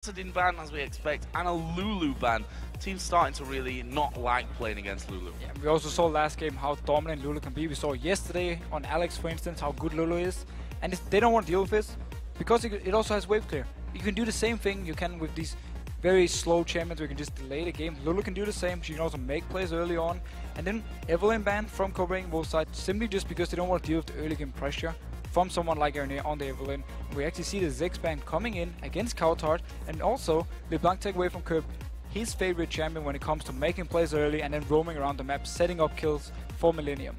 Assassin ban, as we expect, and a Lulu ban. Team's starting to really not like playing against Lulu. Yeah, we also saw last game how dominant Lulu can be. We saw yesterday on Alex, for instance, how good Lulu is. And they don't want to deal with this because it also has wave clear. You can do the same thing you can with these very slow champions where you can just delay the game. Lulu can do the same. She can also make plays early on. And then Evelyn ban from Copenhagen both sides simply just because they don't want to deal with the early game pressure from someone like Erne on the Evelyn. We actually see the Ziggs ban coming in against Coutard, and also LeBlanc take away from Curb his favorite champion when it comes to making plays early and then roaming around the map, setting up kills for Millenium.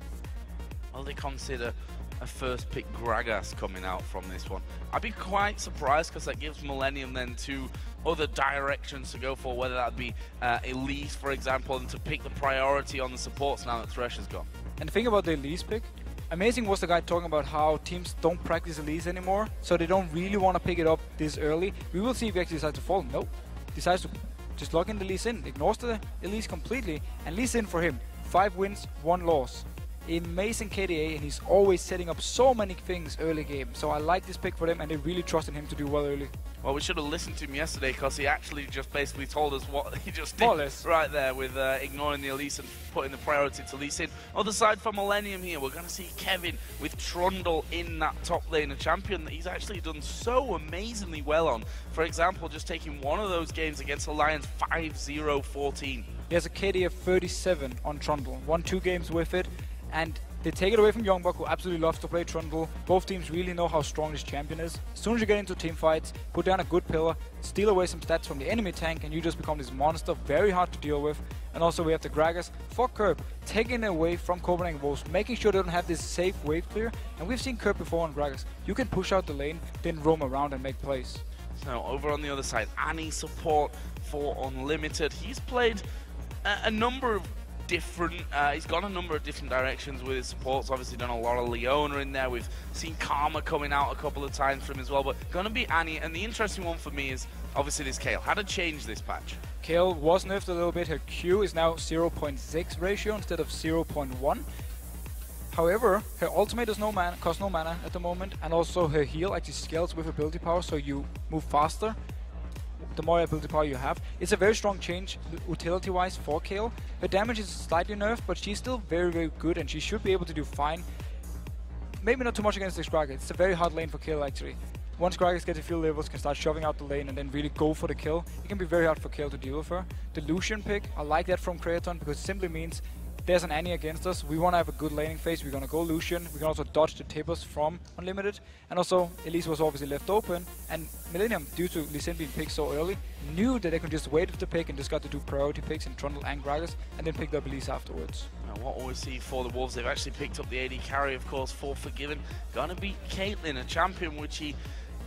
Well, they consider a first pick Gragas coming out from this one. I'd be quite surprised because that gives Millenium then two other directions to go for, whether that be Elise, for example, and to pick the priority on the supports now that Thresh has gone. And the thing about the Elise pick, amazing was the guy talking about how teams don't practice Elise anymore, so they don't really want to pick it up this early. We will see if he actually decides to fall. No, decides to just lock in the Elise in, ignores the Elise completely, and Elise in for him. 5 wins, 1 loss. Amazing KDA, and he's always setting up so many things early game. So I like this pick for them, and they really trust in him to do well early. Well, we should have listened to him yesterday because he actually just basically told us what he just did right there with ignoring the Elise and putting the priority to Elise in. Other side for Millenium here, we're going to see Kevin with Trundle in that top lane, a champion that he's actually done so amazingly well on. For example, just taking one of those games against Alliance 5-0-14. He has a KD of 37 on Trundle, won 2 games with it. And they take it away from Youngbuck, who absolutely loves to play Trundle. Both teams really know how strong this champion is. As soon as you get into team fights, put down a good pillar, steal away some stats from the enemy tank, and you just become this monster, very hard to deal with. And also we have the Gragas for Curb, taking it away from Copenhagen Wolves, making sure they don't have this safe wave clear. And we've seen Curb before on Gragas. You can push out the lane, then roam around and make plays. So over on the other side, Annie support for Unlimited. He's played a number of different, he's gone a number of different directions with his supports. Obviously done a lot of Leona in there. We've seen Karma coming out a couple of times from him as well, but gonna be Annie. And the interesting one for me is obviously this Kayle. How to change this patch? Kayle was nerfed a little bit. Her Q is now 0.6 ratio instead of 0.1. However, her ultimate does cost no mana at the moment, and also her heal actually scales with ability power, so you move faster the more ability power you have. It's a very strong change utility-wise for Kayle. Her damage is slightly nerfed, but she's still very, very good, and she should be able to do fine. Maybe not too much against this Gragas. It's a very hard lane for Kayle, actually. Once Gragas gets a few levels, can start shoving out the lane and then really go for the kill. It can be very hard for Kayle to deal with her. The Lucian pick, I like that from Kraton because it simply means there's an Annie against us. We want to have a good laning phase. We're going to go Lucian. We can also dodge the Tibbers from Unlimited. And also, Elise was obviously left open. And Millenium, due to Lee Sin being picked so early, knew that they could just wait with the pick and just got to do priority picks in Trundle and Gragas, and then picked up Elise afterwards. Now, what we see for the Wolves, they've actually picked up the AD carry, of course, for Forgiven. Gonna beat Caitlyn, a champion which he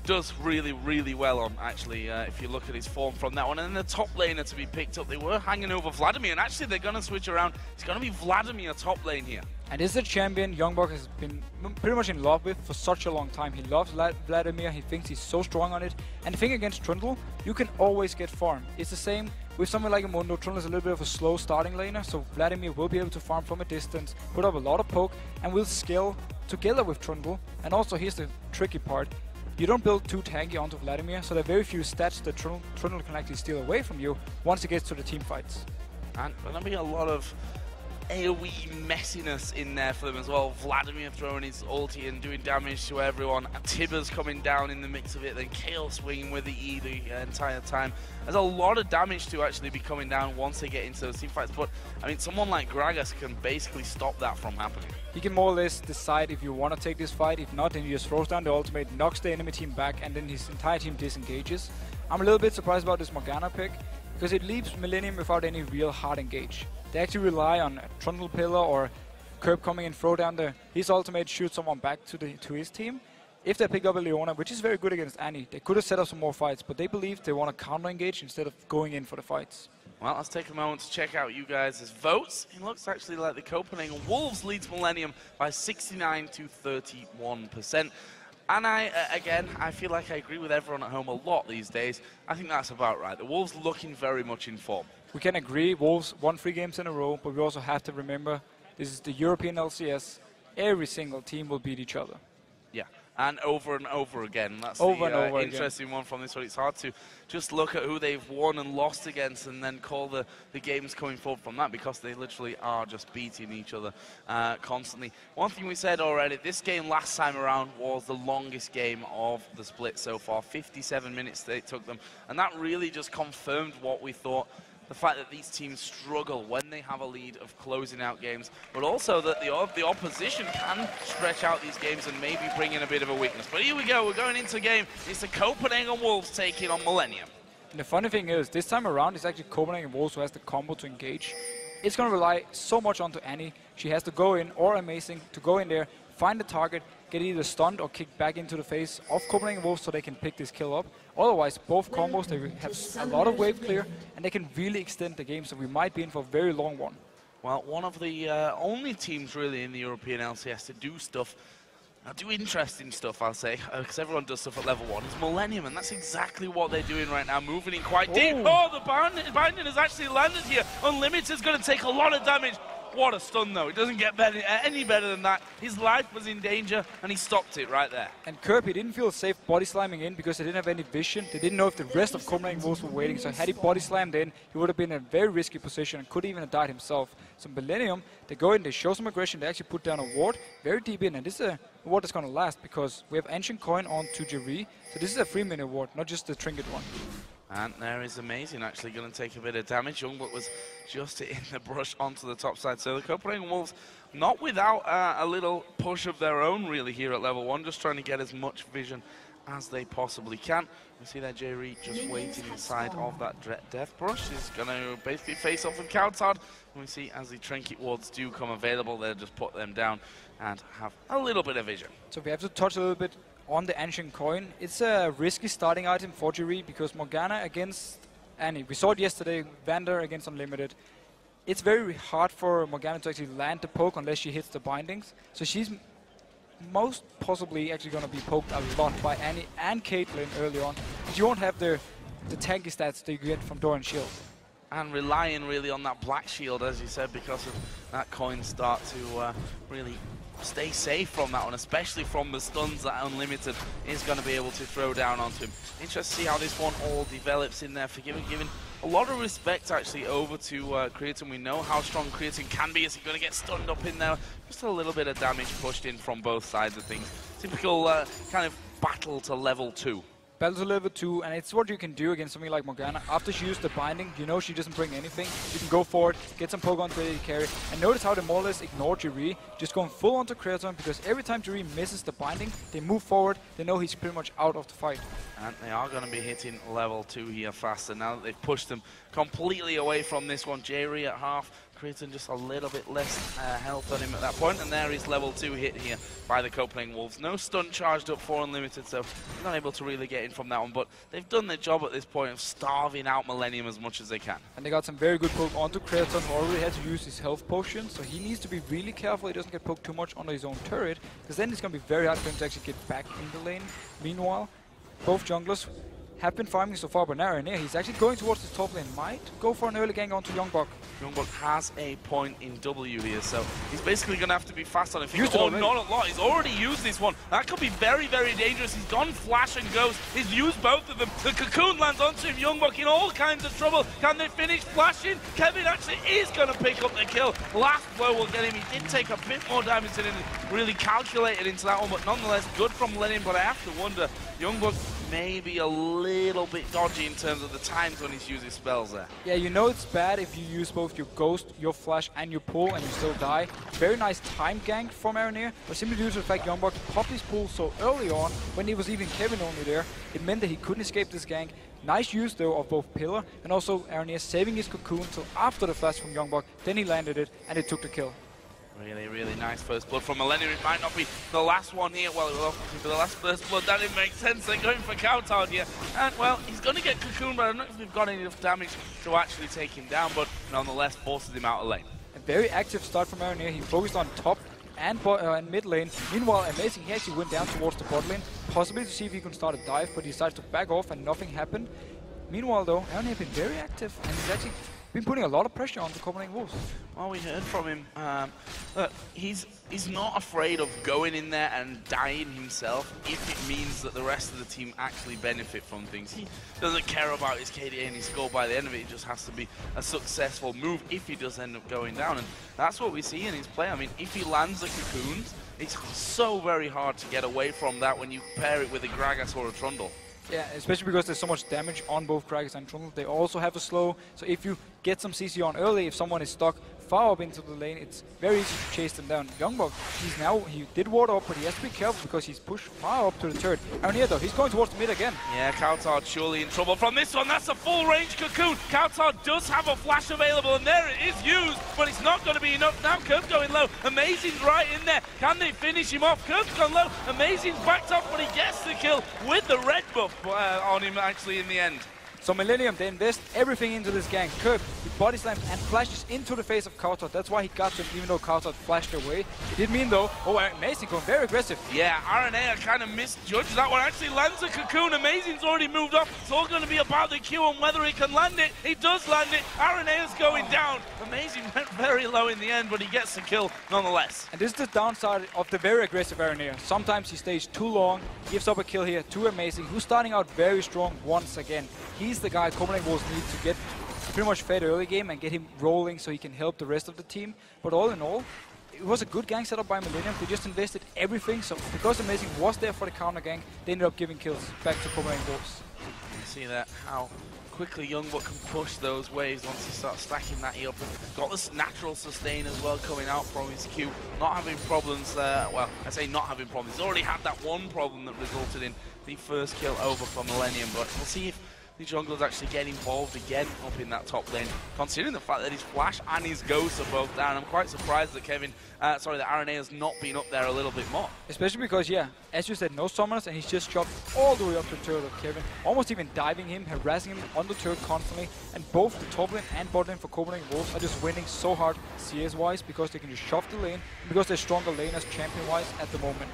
does really, really well on, actually, if you look at his form from that one. And then the top laner to be picked up, they were hanging over Vladimir, and actually they're going to switch around. It's going to be Vladimir top lane here. And this is a champion Youngbuck has been pretty much in love with for such a long time. He loves Vladimir, he thinks he's so strong on it. And the thing against Trundle, you can always get farm. It's the same with someone like Amundo. Trundle is a little bit of a slow starting laner, so Vladimir will be able to farm from a distance, put up a lot of poke, and will scale together with Trundle. And also, here's the tricky part. You don't build too tanky onto Vladimir, so there are very few stats that Trundle can actually steal away from you once he gets to the team fights. And there'll be a lot of AoE messiness in there for them as well. Vladimir throwing his ulti and doing damage to everyone. Tibbers coming down in the mix of it. Then Kayle swinging with the E the entire time. There's a lot of damage to actually be coming down once they get into those team fights. But, I mean, someone like Gragas can basically stop that from happening. He can more or less decide if you want to take this fight. If not, then he just throws down the ultimate, knocks the enemy team back, and then his entire team disengages. I'm a little bit surprised about this Morgana pick, because it leaves Millenium without any real hard engage. They actually rely on a Trundle pillar or Curb coming and throw down his ultimate, shoot someone back to his team. If they pick up a Leona, which is very good against Annie, they could have set up some more fights, but they believe they want to counter-engage instead of going in for the fights. Well, let's take a moment to check out you guys' votes. It looks actually like the Copenhagen Wolves leads Millenium by 69 to 31%. And I feel like I agree with everyone at home a lot these days. I think that's about right. The Wolves looking very much in form. We can agree, Wolves won 3 games in a row, but we also have to remember this is the European LCS. Every single team will beat each other. Yeah, and over again. That's over the interesting one from this one. It's hard to just look at who they've won and lost against and then call the games coming forward from that, because they literally are just beating each other constantly. One thing we said already, this game last time around was the longest game of the split so far. 57 minutes it took them, and that really just confirmed what we thought. The fact that these teams struggle when they have a lead of closing out games, but also that the opposition can stretch out these games and maybe bring in a bit of a weakness. But here we go, we're going into a game. It's the Copenhagen Wolves taking on Millenium. And the funny thing is, this time around, it's actually Copenhagen Wolves who has the combo to engage. It's going to rely so much onto Annie. She has to go in, or Amazing, to go in there, find the target, get either stunned or kicked back into the face of Copenhagen Wolves so they can pick this kill up. Otherwise, both combos, they have a lot of wave clear, and they can really extend the game, so we might be in for a very long one. Well, one of the only teams really in the European LCS to do stuff, do interesting stuff, I'll say, because everyone does stuff at level 1. It's Millenium, and that's exactly what they're doing right now, moving in quite deep. Oh, the binding has actually landed here. Unlimited's going to take a lot of damage. What a stun, though. It doesn't get any better than that. His life was in danger, and he stopped it right there. And Kirby didn't feel safe body slamming in because they didn't have any vision. They didn't know if the rest of Copenhagen Wolves were waiting. So had he body slammed in, he would have been in a very risky position and could even have died himself. So Millenium, they go in, they show some aggression. They actually put down a ward very deep in. And this is a ward that's going to last because we have Ancient Coin on to Jerry. So this is a 3-minute ward, not just the trinket one. And there is Amazing actually going to take a bit of damage. Youngblood was just in the brush onto the top side. So the Copenhagen Wolves, not without a little push of their own really here at level 1, just trying to get as much vision as they possibly can. We see that Jerry just waiting inside of that death brush. He's going to basically face off with Countard. And we see as the trinket wards do come available, they'll just put them down and have a little bit of vision. So we have to touch a little bit on the Ancient Coin. It's a risky starting item for Jerry because Morgana against Annie. We saw it yesterday, Vander against Unlimited. It's very hard for Morgana to actually land the poke unless she hits the bindings. So she's most possibly actually going to be poked a lot by Annie and Caitlyn early on. But you won't have the tanky stats that you get from Door and Shield. And relying really on that black shield, as you said, because of that coin start to really stay safe from that one, especially from the stuns that Unlimited is going to be able to throw down onto him. Interesting to see how this one all develops in there. Giving a lot of respect actually over to Creatine. We know how strong Creatine can be. Is he going to get stunned up in there? Just a little bit of damage pushed in from both sides of things. Typical kind of battle to level 2. Battle to level 2, and it's what you can do against something like Morgana. After she used the binding, you know she doesn't bring anything. You can go for it, get some poke onto the carry, and notice how they more or less ignore Jerry, just going full onto Creatine, because every time Jerry misses the binding, they move forward, they know he's pretty much out of the fight. And they are going to be hitting level 2 here faster now that they've pushed them completely away from this one. Jerry at half, Creatine just a little bit less health on him at that point, and there is level 2 hit here by the Copenhagen Wolves. No stun charged up for Unlimited, so not able to really get in from that one, but they've done their job at this point of starving out Millenium as much as they can. And they got some very good poke onto Creatine, who already had to use his health potion, so he needs to be really careful he doesn't get poked too much onto his own turret, because then it's going to be very hard for him to actually get back in the lane. Meanwhile, both junglers have been farming so far, but now he's actually going towards the top lane. Might go for an early gank onto Youngblood. Youngblood has a point in W here, so he's basically going to have to be fast on it. Oh, not a lot. He's already used this one. That could be very, very dangerous. He's gone Flash and Ghost. He's used both of them. The Cocoon lands onto him. Youngblood in all kinds of trouble. Can they finish flashing? Kevin actually is going to pick up the kill. Last blow will get him. He did take a bit more damage than really calculated into that one, but nonetheless, good from Millenium. But I have to wonder, Youngblood may be a little bit dodgy in terms of the times when he's using spells there. Yeah, you know it's bad if you use both your Ghost, your Flash, and your pull, and you still die. Very nice time gank from Aranir, but simply due to the fact Youngblood popped his pull so early on, when he was even Kevin only there, it meant that he couldn't escape this gank. Nice use though of both Pillar, and also Aranir saving his Cocoon till after the flash from Youngblood, then he landed it, and it took the kill. Really, really nice first blood from Millenium. It might not be the last one here. Well, it will obviously be the last first blood. That didn't make sense. They're going for Countard here. And, well, he's going to get Cocoon, but I don't know if they've got enough damage to actually take him down, but nonetheless forces him out of lane. A very active start from Aranir. He focused on top and mid lane. Meanwhile, Amazing, he actually went down towards the bot lane, possibly to see if he can start a dive, but he decided to back off and nothing happened. Meanwhile, though, Aranir has been very active, and he's actually been putting a lot of pressure on the Copenhagen Wolves. Well, we heard from him that he's not afraid of going in there and dying himself if it means that the rest of the team actually benefit from things. He doesn't care about his KDA and his score by the end of it. It just has to be a successful move if he does end up going down. And that's what we see in his play. I mean, if he lands the cocoons, it's so very hard to get away from that when you pair it with a Gragas or a Trundle. Yeah, especially because there's so much damage on both Gragas and Trundle. They also have a slow, so if you get some CC on early, if someone is stuck far up into the lane, it's very easy to chase them down. Youngbuck, he did ward up, but he has to be careful because he's pushed far up to the turret. Arnier though, he's going towards the mid again. Yeah, Kautard surely in trouble from this one. That's a full range cocoon. Kautard does have a flash available, and there it is used, but it's not going to be enough. Now Kirk's going low. Amazing's right in there. Can they finish him off? Kirk's gone low. Amazing's backed off, but he gets the kill with the red buff on him actually in the end. So Millenium, they invest everything into this gang. Kirk, he body slams and flashes into the face of Kautard. That's why he got him, even though Kautard flashed away. It did mean though, Amazing going very aggressive. Yeah, RNA kind of misjudged that one. Actually lands a cocoon. Amazing's already moved off. It's all going to be about the Q and whether he can land it. He does land it. RNA is going down. Amazing went very low in the end, but he gets the kill nonetheless. And this is the downside of the very aggressive RNA. Sometimes he stays too long, gives up a kill here to Amazing, who's starting out very strong once again. He's the guy Copenhagen Wolves need to get pretty much fed early game and get him rolling so he can help the rest of the team. But all in all, it was a good gang setup by Millenium. They just invested everything, so because Amazing was there for the counter gang, they ended up giving kills back to Copenhagen Wolves. You see that, how quickly Youngbuck can push those waves once he starts stacking that E up. Got this natural sustain as well coming out from his Q. Not having problems there. Well, I say not having problems. He's already had that one problem that resulted in the first kill over for Millenium, but we'll see if the junglers actually get involved again up in that top lane. Considering the fact that his Flash and his Ghost are both down, I'm quite surprised that that RNA has not been up there a little bit more. Especially because, yeah, as you said, no summoners, and he's just chopped all the way up the turret of Kevin, almost even diving him, harassing him on the turret constantly, and both the top lane and bot lane for Copenhagen Wolves are just winning so hard CS-wise because they can just shove the lane, because they're stronger laners champion-wise at the moment.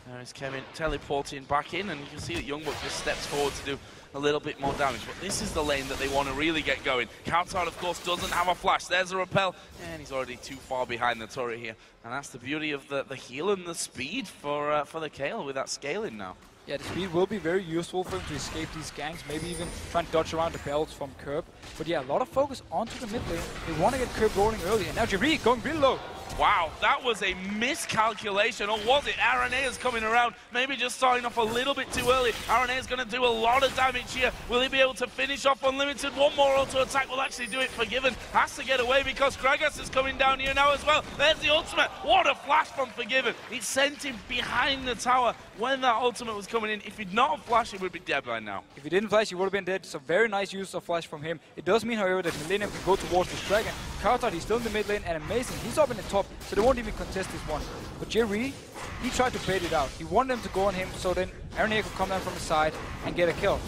There is Kevin teleporting back in, and you can see that Youngbuck just steps forward to do a little bit more damage. But this is the lane that they want to really get going. Kautard, of course, doesn't have a flash. There's a repel, and he's already too far behind the turret here. And that's the beauty of the heal and the speed for the Kayle with that scaling now. Yeah, the speed will be very useful for him to escape these ganks, maybe even try and dodge around the belts from Curb. But yeah, a lot of focus onto the mid lane. They want to get Curb rolling early, and now Jerry going really low. Wow, that was a miscalculation, or was it? RNA is coming around, maybe just starting off a little bit too early. RNA is going to do a lot of damage here. Will he be able to finish off Unlimited? One more auto attack will actually do it. Forgiven has to get away because Gragas is coming down here now as well. There's the ultimate. What a flash from Forgiven. It sent him behind the tower when that ultimate was coming in. If he'd not have flashed, he would be dead by now. If he didn't flash, he would have been dead. So very nice use of flash from him. It does mean, however, that Millenium can go towards this dragon. Kautard, he's still in the mid lane, and Amazing, he's up in the top, so they won't even contest this one. But Jerry, he tried to bait it out. He wanted them to go on him, so then Arnier could come down from the side and get a kill.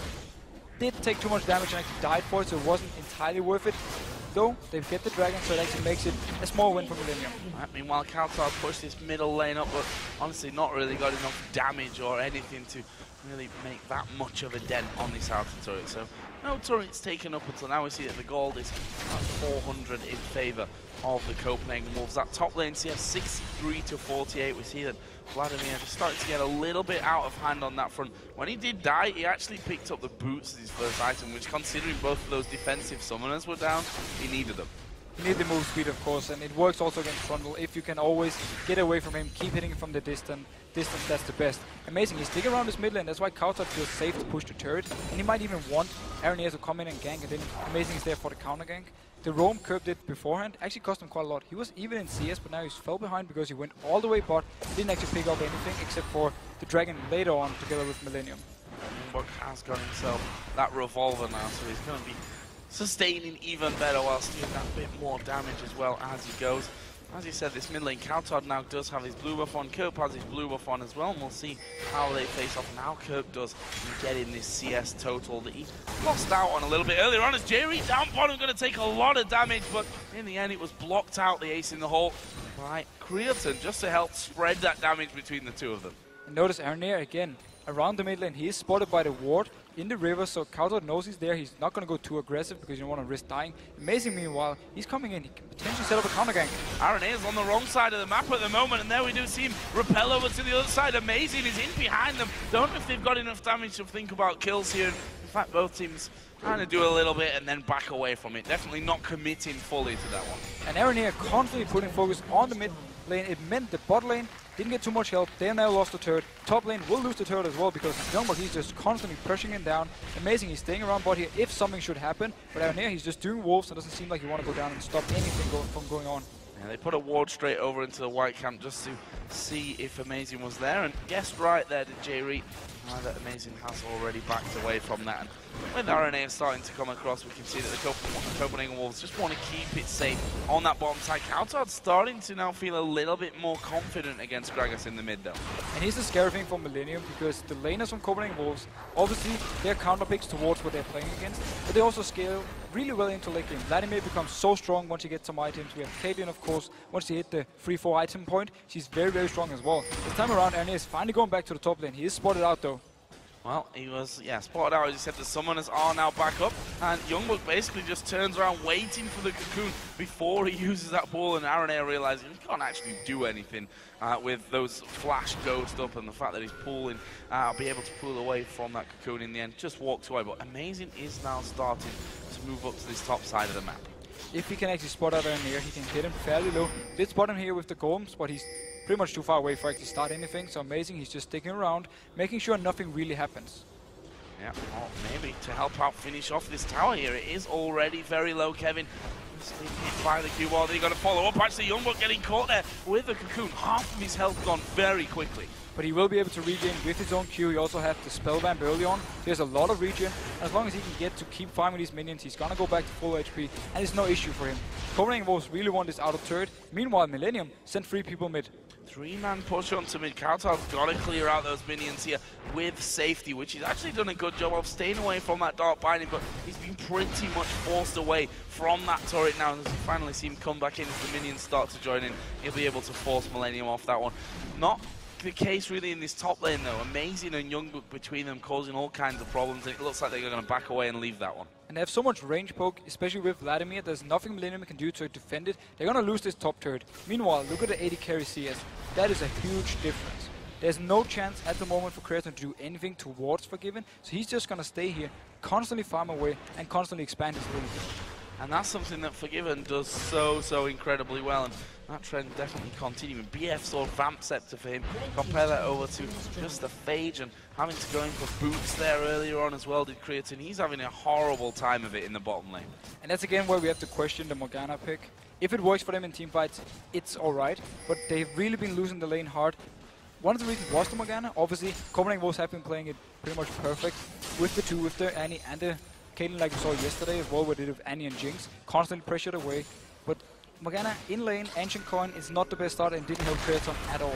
Did take too much damage and actually died for it, so it wasn't entirely worth it. Though, they get the dragon, so it actually makes it a small win for Millenium. Meanwhile, Kautard pushed this middle lane up, but honestly not really got enough damage or anything to really make that much of a dent on this outer turret. So no turrets taken up until now. We see that the gold is 400 in favour of the Copenhagen Wolves. That top lane CS 63 to 48. We see that Vladimir just started to get a little bit out of hand on that front. When he did die, he actually picked up the boots as his first item, which, considering both of those defensive summoners were down, he needed them. You need the move speed, of course, and it works also against Trundle. If you can always get away from him, keep hitting him from the distance, that's the best. Amazing, he's sticking around this mid lane, that's why Kautard feels safe to push the turret, and he might even want Arnier to come in and gank, and then Amazing is there for the counter gank. The roam Curb did beforehand actually cost him quite a lot. He was even in CS, but now he's fell behind because he went all the way bot. He didn't actually pick up anything except for the dragon later on together with Millenium. Youngbuck has got himself that revolver now, so he's going to be sustaining even better whilst doing that bit more damage as well as he goes. As you said, this mid lane Kautard now does have his blue buff on. Kirk has his blue buff on as well, and we'll see how they face off and how Kirk does get in this CS total that he lost out on a little bit earlier on, as Jerry down bottom going to take a lot of damage, but in the end it was blocked out, the ace in the hole, by Creaton, just to help spread that damage between the two of them. And notice Arnier again around the mid lane. He is spotted by the ward. in the river, so Kautor knows he's there. He's not going to go too aggressive because you don't want to risk dying. Amazing, meanwhile, he's coming in. He can potentially set up a counter gank. RNA is on the wrong side of the map at the moment, and there we do see him repel over to the other side. Amazing is in behind them. Don't know if they've got enough damage to think about kills here. In fact, both teams trying to do a little bit and then back away from it. Definitely not committing fully to that one. And RNA are constantly putting focus on the mid lane. It meant the bot lane didn't get too much help. They have now lost the turret. Top lane will lose the turret as well because Youngbuck, he's just constantly pushing him down. Amazing, he's staying around bot here if something should happen. But out here, he's just doing wolves. It doesn't seem like he want to go down and stop anything from going on. Yeah, they put a ward straight over into the white camp just to see if Amazing was there. And guessed right there, did J-Reet. That Amazing has already backed away from that. And with RNA starting to come across, we can see that the Copenhagen Wolves just want to keep it safe on that bottom side. Counter's starting to now feel a little bit more confident against Gragas in the mid though. And here's the scary thing for Millenium, because the laners from Copenhagen Wolves, obviously they're counter picks towards what they're playing against, but they also scale really well into late game. Vladimir becomes so strong once he gets some items. We have Caitlyn, of course, once he hit the 3-4 item point, she's very, very strong as well. This time around, RNA is finally going back to the top lane. He is spotted out though. Well, he was, spotted out, as you said. The summoners are now back up, and Youngbuck basically just turns around waiting for the cocoon before he uses that ball, and RNA realizing he can't actually do anything with those flash ghost up, and the fact that he's pulling, be able to pull away from that cocoon in the end, just walks away. But Amazing is now starting to move up to this top side of the map. If he can actually spot out here, he can hit him fairly low. Did spot him here with the golems, but he's pretty much too far away for actually start anything. So Amazing, he's just sticking around, making sure nothing really happens. Yeah, well, maybe to help out finish off this tower here. It is already very low, Kevin. Just being hit by the cue wall. Then you got to follow up. Actually, Youngbuck getting caught there with the cocoon. Half of his health gone very quickly. But he will be able to regain with his own Q. He also has the spell vamp early on. There's a lot of regen. As long as he can get to keep farming these minions, he's gonna go back to full HP, and it's no issue for him. Copenhagen Wolves really want this out of turret. Meanwhile, Millenium sent 3 people mid. 3-man push onto mid. Kautar's got to clear out those minions here with safety, which he's actually done a good job of staying away from that dark binding, but he's been pretty much forced away from that turret now. As we finally see him come back in, as the minions start to join in, he'll be able to force Millenium off that one. Not the case really in this top lane though. Amazing and Youngbuck between them causing all kinds of problems, and it looks like they're going to back away and leave that one. And they have so much range poke, especially with Vladimir. There's nothing Millenium can do to defend it. They're going to lose this top turret. Meanwhile, look at the 80 carry CS. That is a huge difference. There's no chance at the moment for Kratos to do anything towards Forgiven, so he's just going to stay here, constantly farm away, and constantly expand his lead. And that's something that Forgiven does so incredibly well, and that trend definitely continuing. BF saw Vamp Scepter for him. Compare that over to just the Phage, and having to go in for boots there earlier on as well did Creatine. He's having a horrible time of it in the bottom lane. And that's again where we have to question the Morgana pick. If it works for them in teamfights, it's alright, but they've really been losing the lane hard. One of the reasons was the Morgana. Obviously, Copenhagen Wolves have been playing it pretty much perfect with the 2, with the Annie and the Caitlyn, like we saw yesterday as well, where they did with Annie and Jinx, constantly pressured away. But Morgana in lane, Ancient Coin is not the best start and didn't help Kratos at all.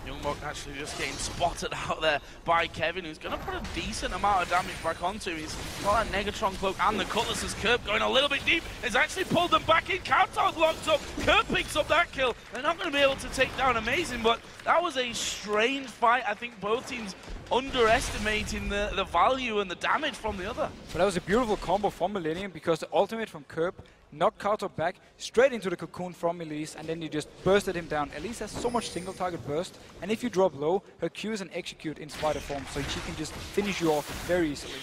Youngbuck actually just getting spotted out there by Kevin, who's going to put a decent amount of damage back onto him. He's got that Negatron cloak and the Cutlass's Curb going a little bit deep. It's actually pulled them back in. Kautar's locked up. Curb picks up that kill. They're not going to be able to take down Amazing, but that was a strange fight. I think both teams underestimating the value and the damage from the other. But that was a beautiful combo from Millenium, because the ultimate from Curb knocked Kautar back straight into the cocoon from Elise, and then you just bursted him down. Elise has so much single target burst, and if you drop low, her Q is an execute in spider form, so she can just finish you off very easily.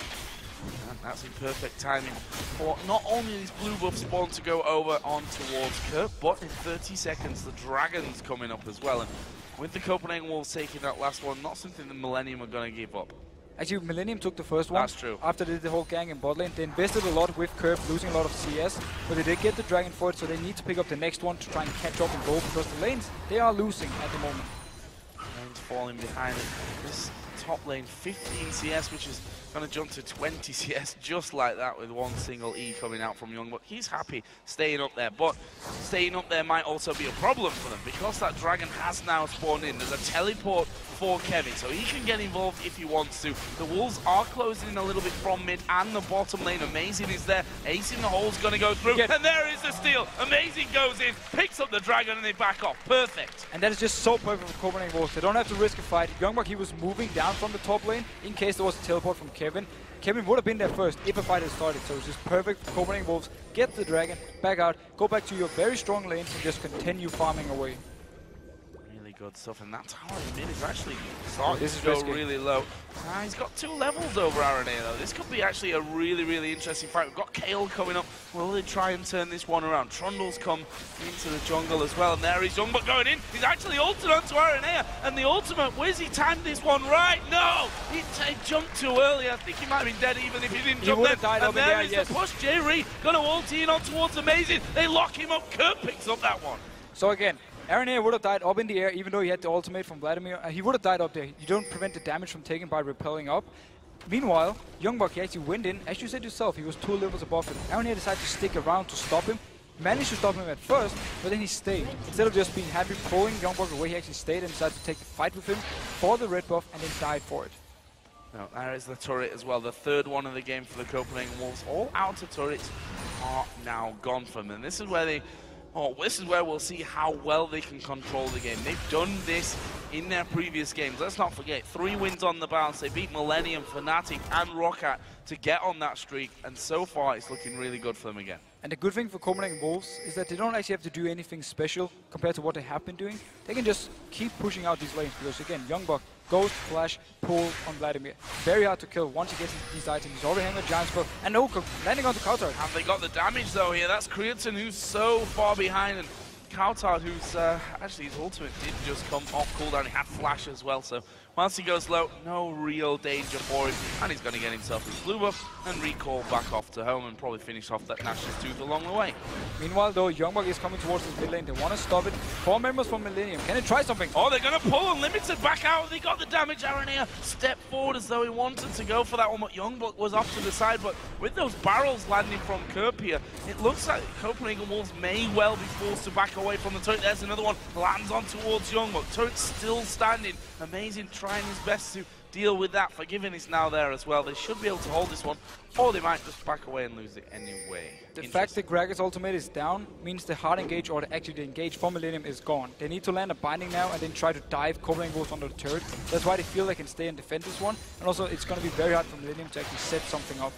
And that's in perfect timing for not only these blue buff spawn to go over on towards Kurt, but in 30 seconds the Dragon's coming up as well. And with the Copenhagen Wolves taking that last one, not something the Millenium are going to give up. Actually, Millenium took the first one. That's true. After they did the whole gang in bot lane. They invested a lot with Curb, losing a lot of CS, but they did get the Dragon for it, so they need to pick up the next one to try and catch up and go, because the lanes, they are losing at the moment. Lane's falling behind it. This top lane, 15 CS, which is going to jump to 20 CS just like that with one single E coming out from Youngbuck. He's happy staying up there, but staying up there might also be a problem for them, because that Dragon has now spawned in. There's a teleport for Kevin, so he can get involved if he wants to. The Wolves are closing in a little bit from mid and the bottom lane. Amazing is there. Ace in the hole's going to go through, and there is the steal. Amazing goes in, picks up the Dragon, and they back off. Perfect. And that is just so perfect for Copenhagen Wolves. They don't have to risk a fight. Youngbuck, he was moving down from the top lane in case there was a teleport from Kevin. Kevin would have been there first if a fight had started, so it's just perfect for Copenhagen Wolves. Get the dragon, back out, go back to your very strong lanes and just continue farming away. Good stuff, and that tower in mid is actually starting to go really low. He's got 2 levels over RNA though. This could be actually a really interesting fight. We've got Kale coming up. Will they try and turn this one around? Trundle's come into the jungle as well, and there he's Youngblood going in. He's actually ulted onto RNA, and the ultimate, where's he timed this one right? No! He jumped too early. I think he might have been dead even if he didn't jump then. And there is the push. J-Ree gonna ulti in on towards Amazing. They lock him up. Kurt picks up that one. So again, Aranea would have died up in the air, even though he had the ultimate from Vladimir. He would have died up there. You don't prevent the damage from taken by repelling up. Meanwhile, Youngblood, he actually went in. As you said yourself, he was 2 levels above him. Aranea decided to stick around to stop him. Managed to stop him at first, but then he stayed. Instead of just being happy pulling Youngblood away, he actually stayed and decided to take the fight with him for the red buff and then died for it. Now, there is the turret as well, the 3rd one of the game for the Copenhagen Wolves. All outer turrets are now gone from them. This is where they... this is where we'll see how well they can control the game. They've done this in their previous games. Let's not forget, 3 wins on the bounce. They beat Millenium, Fnatic, and Roccat to get on that streak, and so far it's looking really good for them again. And the good thing for Copenhagen Wolves is that they don't actually have to do anything special compared to what they have been doing. They can just keep pushing out these lanes because, again, Youngblood, Ghost, Flash, pull on Vladimir. Very hard to kill once he gets these items. He's already having a giant spell. And no, landing on the Coulthard. Have they got the damage though here? That's Creaton who's so far behind, and Coulthard who's actually his ultimate did just come off cooldown. He had Flash as well, so once he goes low, no real danger for him. And he's going to get himself his blue buff and recall back off to home and probably finish off that Nash's Tooth along the way. Meanwhile though, Youngblood is coming towards this mid lane. They want to stop it. 4 members from Millenium. Can they try something? Oh, they're going to pull Unlimited back out. They got the damage. Aranea stepped forward as though he wanted to go for that one, but Youngblood was off to the side. But with those barrels landing from Kerp here, it looks like Copenhagen Wolves may well be forced to back away from the turret. There's another one. Lands on towards Youngblood. Turret's still standing. Amazing, trying his best to deal with that. Forgiving is now there as well. They should be able to hold this one, or they might just back away and lose it anyway. The fact that Gragas' ultimate is down means the hard engage, or actually the engage for Millenium, is gone. They need to land a binding now and then try to dive Copenhagen Wolves onto the turret. That's why they feel they can stay and defend this one. And also, it's going to be very hard for Millenium to actually set something up.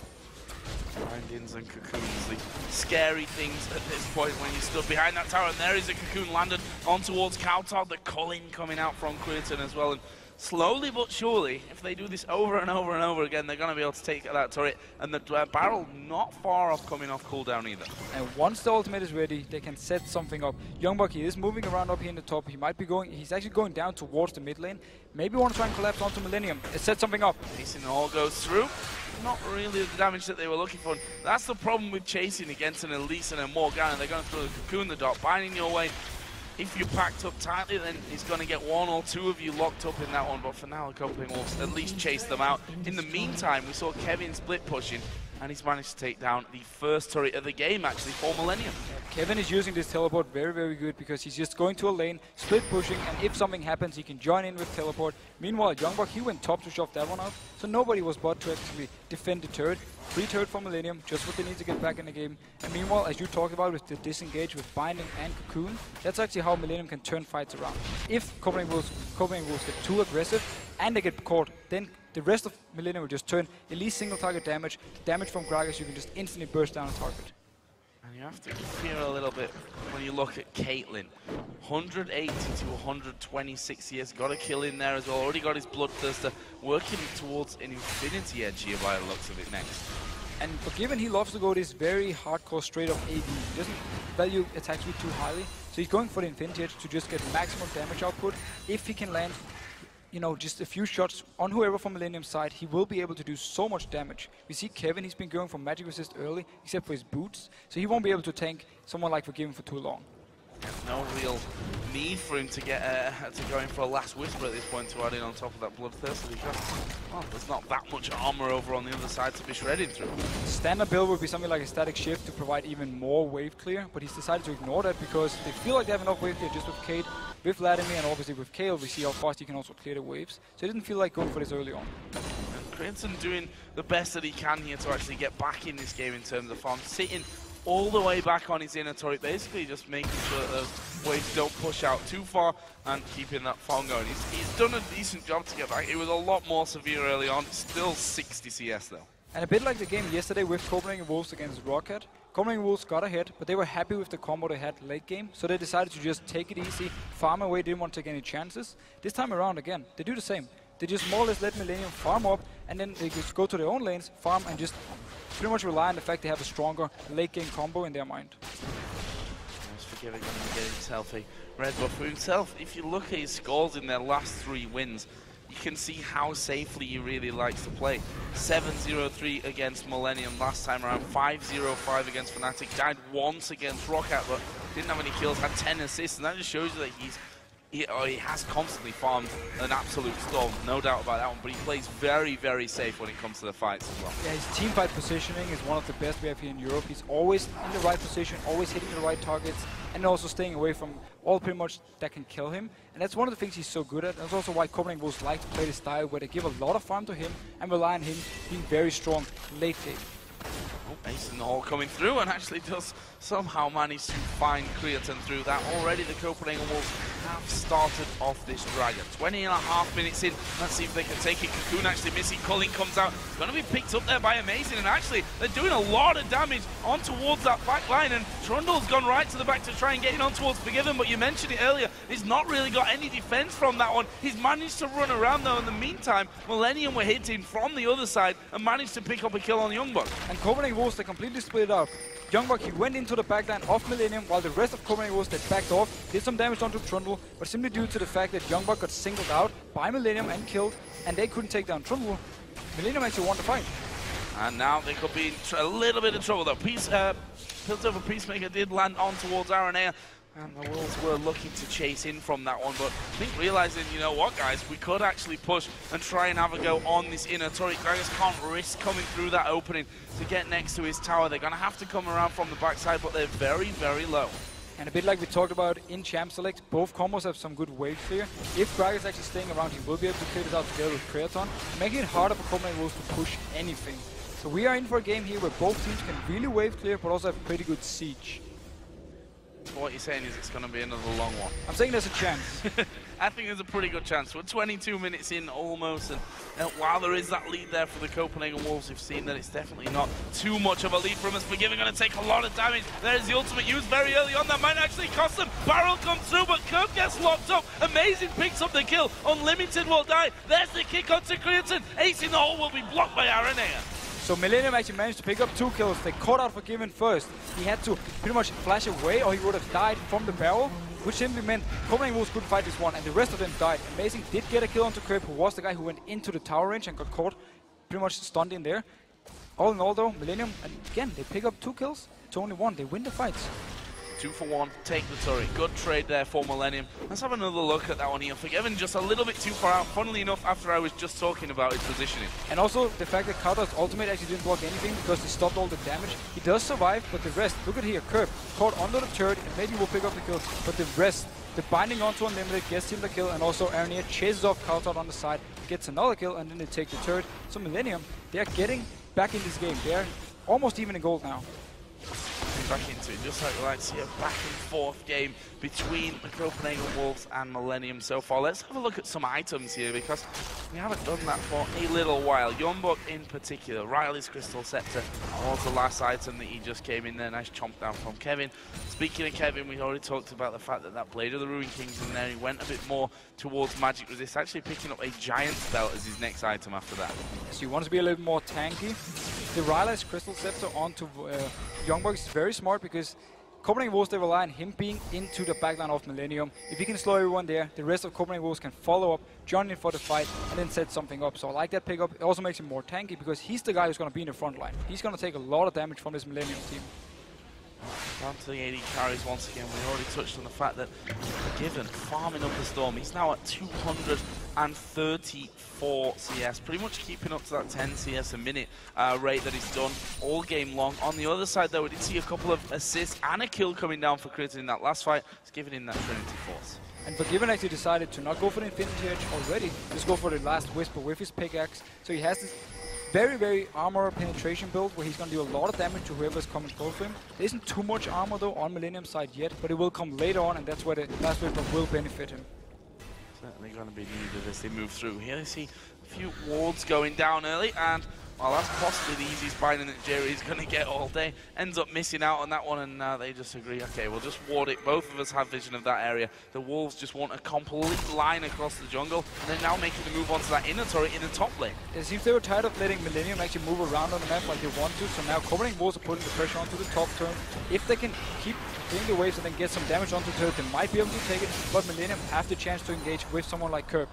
Bindings and cocoons, the scary things at this point when you stood behind that tower. And there is a cocoon landed on towards Coulthard. The culling coming out from Creaton as well. And slowly but surely, if they do this over and over and over again, they're going to be able to take that turret. And the barrel not far off coming off cooldown either. And once the ultimate is ready, they can set something up. Youngblood, he is moving around up here in the top. He might be going, he's actually going down towards the mid lane. Maybe want to try and collapse onto Millenium. Set something up. Chasing all goes through. Not really the damage that they were looking for. That's the problem with chasing against an Elise and a Morgana. They're going to throw the cocoon the dot, binding your way. If you're packed up tightly, then he's going to get 1 or 2 of you locked up in that one. But for now, the Copenhagen Wolves at least chase them out. In the meantime, we saw Kevin split pushing, and he's managed to take down the first turret of the game, actually, for Millenium. Kevin is using this teleport very good because he's just going to a lane, split pushing, and if something happens, he can join in with teleport. Meanwhile, Youngblood, he went top to shove that one out, so nobody was bot to actually defend the turret. Free turret for Millenium, just what they need to get back in the game. And meanwhile, as you talked about with the disengage with binding and cocoon, that's actually how Millenium can turn fights around. If Copenhagen Wolves get too aggressive and they get caught, then the rest of Millenium will just turn at least single target damage. Damage from Gragas, you can just instantly burst down a target. And you have to fear a little bit when you look at Caitlyn. 180 to 126 years, got a kill in there as well. Already got his Bloodthirster, working towards an Infinity Edge here by the looks of it next. And Forgiven, he loves to go this very hardcore straight up AD. He doesn't value attack speed too highly, so he's going for the Infinity Edge to just get maximum damage output. If he can land, you know, just a few shots on whoever from Millenium's side, he will be able to do so much damage. We see Kevin, he's been going for magic resist early, except for his boots, so he won't be able to tank someone like Forgiven for too long. There's no real need for him to get to go in for a last whisper at this point to add in on top of that Bloodthirster because, well, there's not that much armor over on the other side to be shredded through. Standard build would be something like a static shift to provide even more wave clear, but he's decided to ignore that because they feel like they have enough wave clear just with Kate, with Vladimir, and obviously with Kale, we see how fast he can also clear the waves. So he didn't feel like going for this early on. And Crimson doing the best that he can here to actually get back in this game in terms of farm, sitting all the way back on his inner turret, basically just making sure that those waves don't push out too far and keeping that farm going. He's done a decent job to get back. It was a lot more severe early on, still 60 CS though. And a bit like the game yesterday with Copenhagen Wolves against Rocket, Copenhagen Wolves got ahead, but they were happy with the combo they had late game, so they decided to just take it easy, farm away, didn't want to take any chances. This time around again, they do the same. They just more or less let Millenium farm up, and then they just go to their own lanes, farm, and just pretty much rely on the fact they have a stronger late game combo in their mind. Forgiving him to get himself a red buff for himself. If you look at his scores in their last 3 wins, you can see how safely he really likes to play. 7-0-3 against Millenium last time around, 5-0-5 against Fnatic, died once against Rocket, but didn't have any kills, had 10 assists, and that just shows you that he has constantly farmed an absolute storm, no doubt about that one, but he plays very, very safe when it comes to the fights as well. Yeah, his team fight positioning is one of the best we have here in Europe. He's always in the right position, always hitting the right targets, and also staying away from all pretty much that can kill him. And that's one of the things he's so good at. That's also why Copenhagen Wolves like to play this style, where they give a lot of farm to him and rely on him being very strong late game. Oh, Ace in the hole coming through, and actually does somehow manage to find Creatine through that. Already the Copenhagen Wolves have started off this Dragon. 20.5 minutes in. Let's see if they can take it. Cocoon actually missing. Culling comes out. It's going to be picked up there by Amazing, and actually they're doing a lot of damage on towards that back line, and Trundle's gone right to the back to try and get it on towards Forgiven, but you mentioned it earlier, he's not really got any defense from that one. He's managed to run around though. In the meantime, Millenium were hitting from the other side and managed to pick up a kill on Youngbuck. And Copenhagen Wolves, they completely split up. Youngbuck, he went into the backline of Millenium, while the rest of Copenhagen Wolves, they backed off, did some damage onto Trundle, but simply due to the fact that Youngbuck got singled out by Millenium and killed, and they couldn't take down Trundle, Millenium actually won the fight. And now they could be in a little bit of trouble though. Piltover Peacemaker did land on towards Aranea, and the Wolves were looking to chase in from that one, but I think realizing, you know what guys, we could actually push and try and have a go on this inner turret. Gragas can't risk coming through that opening to get next to his tower. They're going to have to come around from the backside, but they're very, very low. And a bit like we talked about in Champ Select, both combos have some good wave clear. If Gragas is actually staying around, he will be able to clear this out together with Creaton, making it harder for Copenhagen Wolves to push anything. So we are in for a game here where both teams can really wave clear, but also have pretty good siege. What you're saying is it's going to be another long one. I'm saying there's a chance. I think there's a pretty good chance. We're 22 minutes in almost, and while there is that lead there for the Copenhagen Wolves, we've seen that it's definitely not too much of a lead from us. Forgiving going to take a lot of damage. There's the ultimate used very early on. That might actually cost them. Barrel comes through, but Kirk gets locked up. Amazing picks up the kill. Unlimited will die. There's the kick onto Creatine. Ace in the hole will be blocked by Aranea. So Millenium actually managed to pick up 2 kills. They caught out Forgiven first. He had to pretty much flash away, or he would have died from the barrel, which simply meant Copenhagen Wolves couldn't fight this one, and the rest of them died. Amazing did get a kill onto Crib, who was the guy who went into the tower range and got caught pretty much stunned in there. All in all though, Millenium, and again, they pick up 2 kills to only 1. They win the fights. 2 for 1, take the turret. Good trade there for Millenium. Let's have another look at that one here. Forgiven just a little bit too far out, funnily enough, after I was just talking about his positioning. And also the fact that Kautar's ultimate actually didn't block anything because he stopped all the damage. He does survive, but the rest, look at here, Curb caught under the turret and maybe will pick up the kill, but the rest, the binding onto Unlimited gets him the kill, and also Aranea chases off Kautar on the side, gets another kill, and then they take the turret. So Millenium, they are getting back in this game. They are almost even in gold now. Back into it, just like we like to see a back and forth game between the Copenhagen Wolves and Millenium so far. Let's have a look at some items here, because we haven't done that for a little while. Youngbuck in particular, Riley's Crystal Scepter was the last item that he just came in there. Nice chomp down from Kevin. Speaking of Kevin, we already talked about the fact that that Blade of the Ruin King's in there. He went a bit more towards Magic Resist, actually picking up a Giant Belt as his next item after that. So you want to be a little bit more tanky. The Riley's Crystal Scepter onto Youngbuck is very smart, because Copenhagen Wolves, they rely on him being into the backline of Millenium. If he can slow everyone there, the rest of Copenhagen Wolves can follow up, join in for the fight, and then set something up. So I like that pickup. It also makes him more tanky, because he's the guy who's going to be in the front line. He's going to take a lot of damage from this Millenium team. Down to the 80 carries once again. We already touched on the fact that Forgiven farming up the Storm. He's now at 234 CS, pretty much keeping up to that 10 CS a minute rate that he's done all game long. On the other side though, we did see a couple of assists and a kill coming down for Creatine in that last fight. It's giving him that Trinity Force. And Forgiven actually decided to not go for the Infinity Edge already, just go for the last Whisper with his pickaxe. So he has this very, very armor penetration build where he's going to do a lot of damage to whoever's coming close to him. There isn't too much armor though on Millenium's side yet, but it will come later on, and that's where the last wave will benefit him. Certainly going to be needed as they move through. Here they see a few wards going down early, and well, that's possibly the easiest binding that Jerry's going to get all day. Ends up missing out on that one, and they just agree, okay, we'll just ward it. Both of us have vision of that area. The Wolves just want a complete line across the jungle, and they're now making the move onto that inner turret in the top lane. It seems they were tired of letting Millenium actually move around on the map like they want to, so now Copenhagen Wolves are putting the pressure onto the top turn. If they can keep doing the waves and then get some damage onto the turret, they might be able to take it, but Millenium have the chance to engage with someone like Kerb.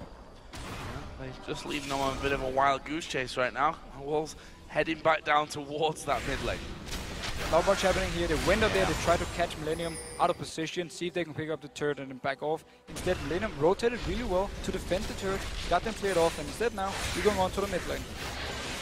They're just leaving them on a bit of a wild goose chase right now. Wolves heading back down towards that mid lane. Not much happening here. They went up there, they tried to catch Millenium out of position, see if they can pick up the turret and then back off. Instead, Millenium rotated really well to defend the turret, got them cleared off, and instead now, we're going on to the mid lane.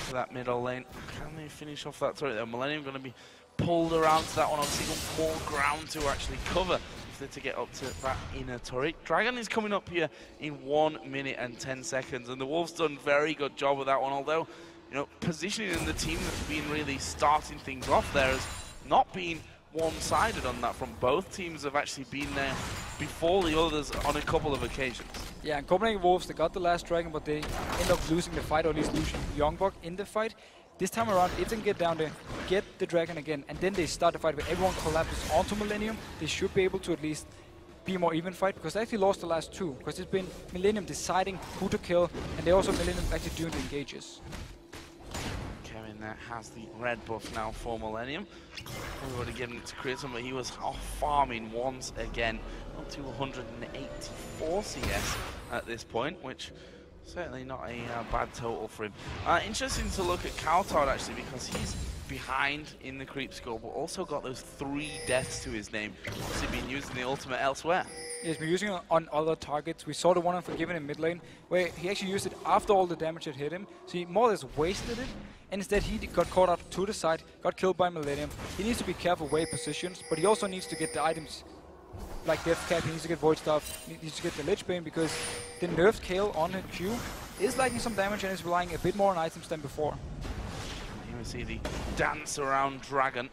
To that middle lane. Can they finish off that turret there? Millenium going to be pulled around to that one. Obviously got more ground to actually cover if they're to get up to that inner turret. Dragon is coming up here in 1 minute and 10 seconds, and the Wolves done very good job with that one, although you know, positioning in the team that's been really starting things off there has not been one-sided on that front. Both teams have actually been there before the others on a couple of occasions. Yeah, and Copenhagen Wolves, they got the last dragon, but they end up losing the fight, or at least losing Youngbok in the fight. This time around, if they can get down there, get the dragon again, and then they start the fight where everyone collapses onto Millenium, they should be able to at least be a more even fight, because they actually lost the last two, because it's been Millenium deciding who to kill, and they also Millenium actually doing the engages. That has the red buff now for Millenium. We would have given it to Creighton, but he was off farming once again. Up to 184 CS at this point, which certainly not a bad total for him. Interesting to look at Kaltard actually, because he's behind in the creep score, but also got those 3 deaths to his name. Obviously been using the ultimate elsewhere. He's been using it on other targets. We saw the one on Forgiven in mid lane, where he actually used it after all the damage had hit him. So he more or less wasted it, and instead he got caught out to the side, got killed by Millenium. He needs to be careful where he positions, but he also needs to get the items like Death Cap, he needs to get Void Staff, he needs to get the Lich Bane, because the nerfed Kale on the Q is liking some damage and is relying a bit more on items than before. Here we see the dance around Dragon.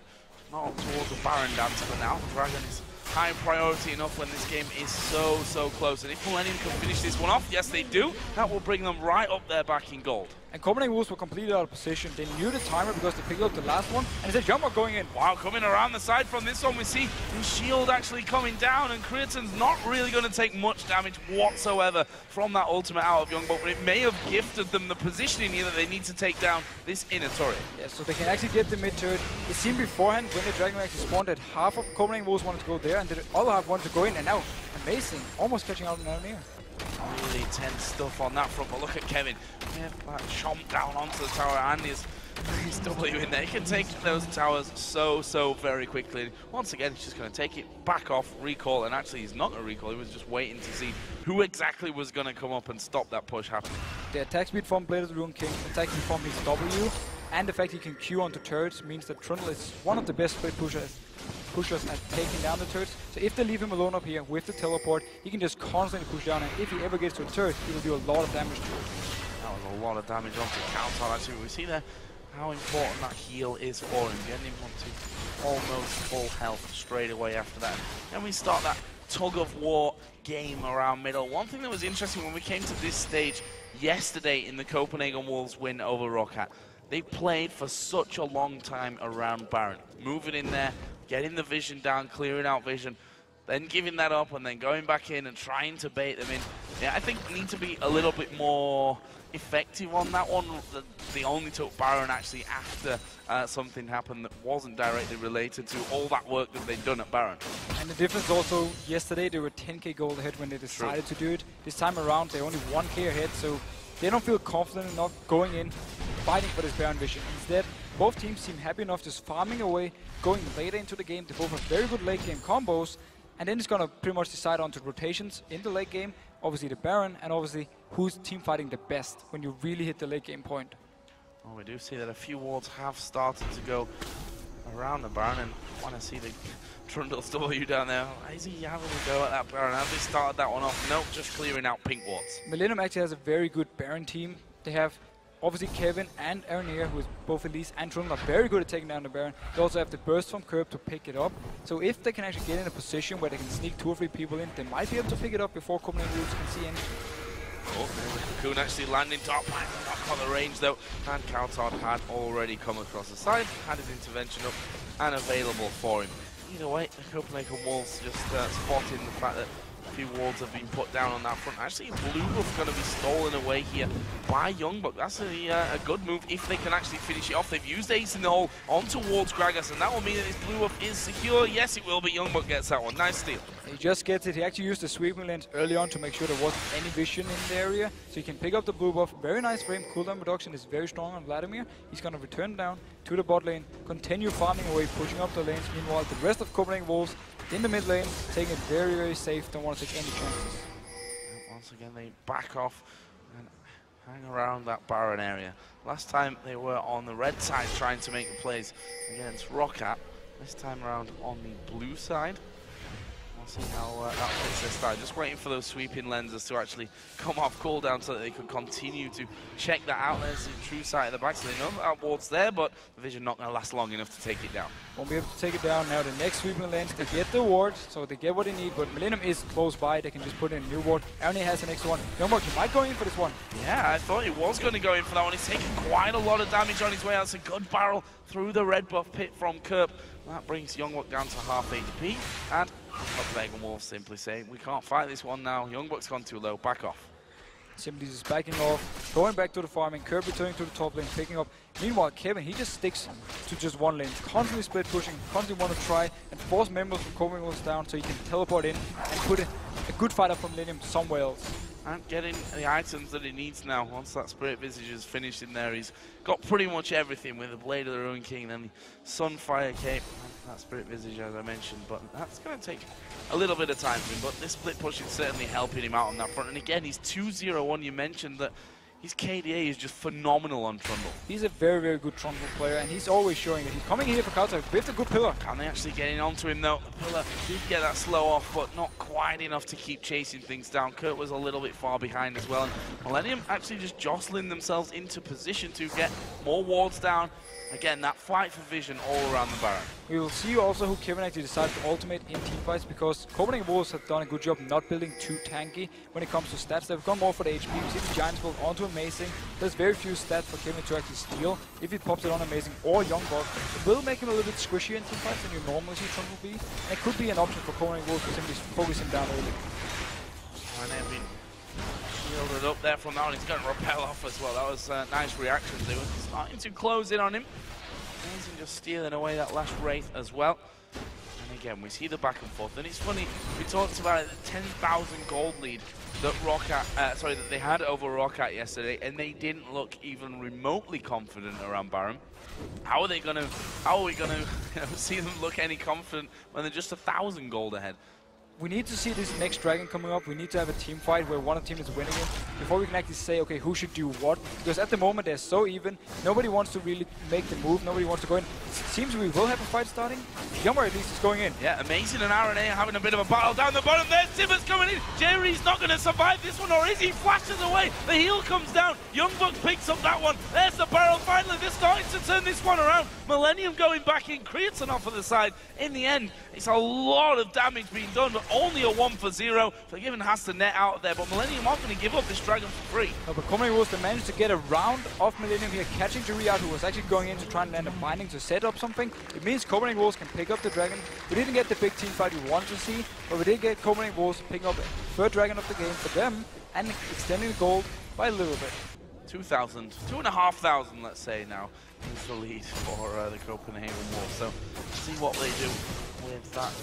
Not towards the Baron dance, but now Dragon is high priority enough when this game is so close. And if Millenium can finish this one off, yes they do, that will bring them right up there back in gold. And Copenhagen Wolves were completely out of position. They knew the timer because they picked up the last one, and it's a jumper going in. Wow, coming around the side from this one, we see the shield actually coming down, and Creaton's not really going to take much damage whatsoever from that ultimate out of Youngbok, but it may have gifted them the positioning here that they need to take down this inner turret. Yeah, so they can actually get the mid turret. It seemed beforehand when the Dragon actually spawned that half of Copenhagen Wolves wanted to go there, and the other half wanted to go in, and now, amazing, almost catching out now near. Really tense stuff on that front, but look at Kevin. Yeah, that chomp down onto the tower, and his W in there. He can take those towers so very quickly. Once again, he's just going to take it back off, recall, and actually he's not going to recall. He was just waiting to see who exactly was going to come up and stop that push happening. The attack speed from Blade of the Rune King, attack speed from his W, and the fact he can Q onto turrets means that Trundle is one of the best split pushers at taking down the turrets. So if they leave him alone up here with the teleport, he can just constantly push down, and if he ever gets to a turret, he will do a lot of damage to it. That was a lot of damage onto Kaltar. Actually, we see there how important that heal is for him, getting him onto almost full health straight away after that. Then we start that tug of war game around middle. One thing that was interesting when we came to this stage yesterday in the Copenhagen Wolves win over Roccat, they played for such a long time around Baron, moving in there, getting the vision down, clearing out vision, then giving that up and then going back in and trying to bait them in. Yeah, I think need to be a little bit more effective on that one. They only took Baron actually after something happened that wasn't directly related to all that work that they'd done at Baron. And the difference also, yesterday they were 10k gold ahead when they decided to do it. This time around they're only 1k ahead, so they don't feel confident enough going in, fighting for this Baron vision. Instead, both teams seem happy enough just farming away, going later into the game. They both have very good late game combos, and then it's going to pretty much decide on to rotations in the late game. Obviously the Baron, and obviously who's team fighting the best when you really hit the late game point. Well, we do see that a few wards have started to go around the Baron, and I want to see the Trundle's W down there. Is he having a go at that Baron? Have they started that one off? Nope, just clearing out pink wards. Millenium actually has a very good Baron team. They have obviously Kevin and Aaronir, who is both Elise and Trundle, are very good at taking down the Baron. They also have the burst from Curb to pick it up. So if they can actually get in a position where they can sneak 2 or 3 people in, they might be able to pick it up before Copenhagen Wolves can see anything. Oh, Cocoon actually landing top line, not on the range though, and Coulthard had already come across the side, had his intervention up and available for him. Either way, the Copenhagen Wolves just spotting the fact that a few wards have been put down on that front. Actually, Blue Buff going to be stolen away here by Youngbuck. That's a good move if they can actually finish it off. They've used Ace in the hole on towards Gragas, and that will mean that this Blue Buff is secure. Yes, it will, but Youngbuck gets that one. Nice steal. He just gets it. He actually used the sweeping lens early on to make sure there wasn't any vision in the area. So he can pick up the blue buff. Very nice frame. Cooldown reduction is very strong on Vladimir. He's going to return down to the bot lane, continue farming away, pushing up the lanes. Meanwhile, the rest of Copenhagen Wolves in the mid lane, taking it very, very safe. Don't want to take any chances. And once again, they back off and hang around that Baron area. Last time they were on the red side trying to make the plays against Roccat. This time around on the blue side. We'll see how that fits this time. Just waiting for those sweeping lenses to actually come off cooldown so that they could continue to check that out. There's the true sight of the back, so they know that ward's there, but the vision not going to last long enough to take it down. Won't be able to take it down now. The next sweeping lens, they get the ward, so they get what they need, but Millenium is close by. They can just put in a new ward. Aaronir has the next one. Youngbuck, he might go in for this one. Yeah, I thought he was going to go in for that one. He's taking quite a lot of damage on his way out. It's a good barrel through the red buff pit from Kerp. That brings Youngbuck down to half HP, and Copenhagen Wolves simply saying, we can't fight this one now. Youngbuck's gone too low, back off. Simply just backing off, going back to the farming, Kerb returning to the top lane, picking up. Meanwhile, Kevin, he just sticks to just one lane, constantly split pushing, constantly want to try and force members from Copenhagen Wolves down so he can teleport in and put a good fight up from Millenium somewhere else. And getting the items that he needs now. Once that Spirit Visage is finished in there, he's got pretty much everything with the Blade of the Ruin King and the Sunfire Cape. That Spirit Visage, as I mentioned, but that's going to take a little bit of time for him. But this split push is certainly helping him out on that front. And again, he's 2-0-1. You mentioned that his KDA is just phenomenal on Trundle. He's a very, very good Trundle player, and he's always showing that he's coming here for Coulthard with a good pillar. Can they actually get in onto him though? The pillar did get that slow off, but not quite enough to keep chasing things down. Kurt was a little bit far behind as well. And Millenium actually just jostling themselves into position to get more wards down. Again, that fight for vision all around the Baron. We will see also who Kevin actually decides to ultimate in teamfights, because Copenhagen Wolves have done a good job not building too tanky when it comes to stats. They've gone more for the HP. We see the Giants build onto Amazing. There's very few stats for Kevin to actually steal. If he pops it on Amazing or Youngbuck, it will make him a little bit squishier in teamfights than you normally see Trundle be. And it could be an option for Copenhagen Wolves to simply focus him down early. And then we shielded up there from that one. He's going to repel off as well. That was nice reactions. They were starting to close in on him. Amazing just stealing away that last Wraith as well. And again, we see the back and forth. And it's funny, we talked about the 10,000 gold lead that that they had over Roccat yesterday, and they didn't look even remotely confident around Baron. How are we gonna see them look any confident when they're just 1,000 gold ahead? We need to see this next dragon coming up. We need to have a team fight where one team is winning it before we can actually say, okay, who should do what. Because at the moment they're so even. Nobody wants to really make the move. Nobody wants to go in. It seems we will have a fight starting. Yummer at least is going in. Yeah, Amazing and RNA having a bit of a battle down the bottom. There's Tibbers coming in. Jerry's not going to survive this one, or is he? Flashes away. The heal comes down. Youngbuck picks up that one. There's the barrel. Finally, they're starting to turn this one around. Millenium going back in. Creates an off of the side. In the end, it's a lot of damage being done, but only a 1-for-0. Forgiven has to net out there, but Millenium aren't going to give up this dragon for free. No, but Copenhagen Wolves managed to get a round of Millenium here, catching Jerry out, who was actually going in to try and land a binding to set up something. It means Copenhagen Wolves can pick up the dragon. We didn't get the big team fight we wanted to see, but we did get Copenhagen Wolves picking up the third dragon of the game for them and extending the gold by a little bit. 2,000, 2,500, let's say now, is the lead for the Copenhagen Wolves. So see what they do with that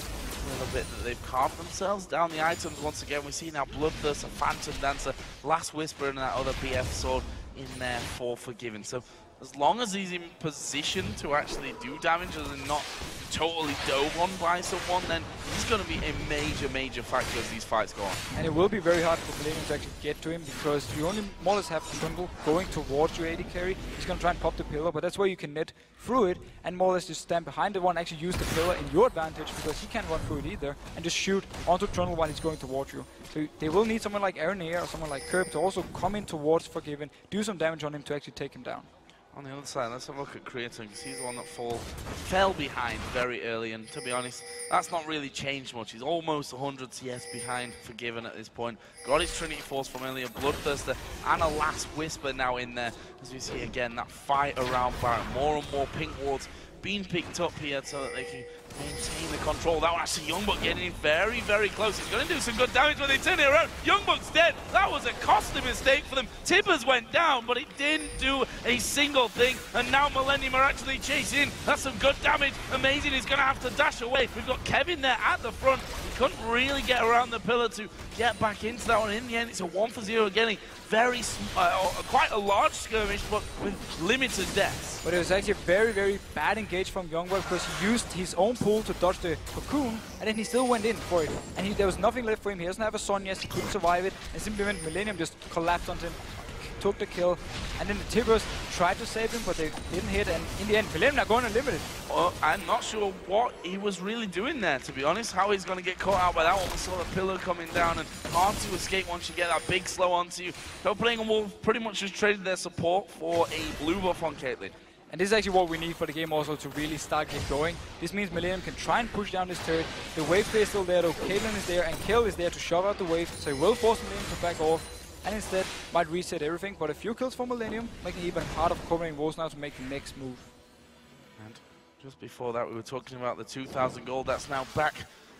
little bit that they've carved themselves down the items. Once again, we see now Bloodthirst, a Phantom Dancer, Last Whisper, and that other BF sword in there for Forgiven. So as long as he's in position to actually do damage and not totally dove on by someone, then he's going to be a major factor as these fights go on. And it will be very hard for Millenium to actually get to him, because you only more or less have Trundle going towards your AD carry. He's going to try and pop the pillar, but that's where you can net through it and more or less just stand behind the one, actually use the pillar in your advantage, because he can't run through it either, and just shoot onto Trundle while he's going towards you. So they will need someone like Aaron here or someone like Curb to also come in towards Forgiven, do some damage on him to actually take him down. On the other side, let's have a look at Creator, because he's the one that fell behind very early, and to be honest, that's not really changed much. He's almost 100 CS behind Forgiven at this point. Got his Trinity Force from earlier, Bloodthirster, and a Last Whisper now in there. As we see again, that fight around Baron. More and more pink wards being picked up here so that they can maintain the control. That was actually Youngbuck getting in very close. He's going to do some good damage when they turn it around. Youngbuck's dead. That was a costly mistake for them. Tibbers went down, but it didn't do a single thing. And now Millenium are actually chasing. That's some good damage. Amazing. He's going to have to dash away. We've got Kevin there at the front. He couldn't really get around the pillar to get back into that one. In the end, it's a 1-for-0 getting quite a large skirmish, but with limited deaths. But it was actually a very bad engage from Youngbuck, because he used his own pull to dodge the cocoon, and then he still went in for it. And there was nothing left for him. He doesn't have a Son yet, he couldn't survive it, and simply when Millenium just collapsed on him, took the kill, and then the Tibbers tried to save him, but they didn't hit, and in the end, Millenium are going unlimited. Well, I'm not sure what he was really doing there, to be honest. How he's going to get caught out by that one. We saw the pillar coming down, and hard to escape once you get that big slow onto you. Copenhagen will pretty much just traded their support for a blue buff on Caitlyn. And this is actually what we need for the game also to really start get going. This means Millenium can try and push down this turret. The wave clear is still there though, Caitlyn is there, and Kill is there to shove out the wave, so he will force Millenium to back off, and instead might reset everything. But a few kills for Millenium, making even harder for Copenhagen Wolves now to make the next move. And just before that, we were talking about the 2,000 gold. That's now back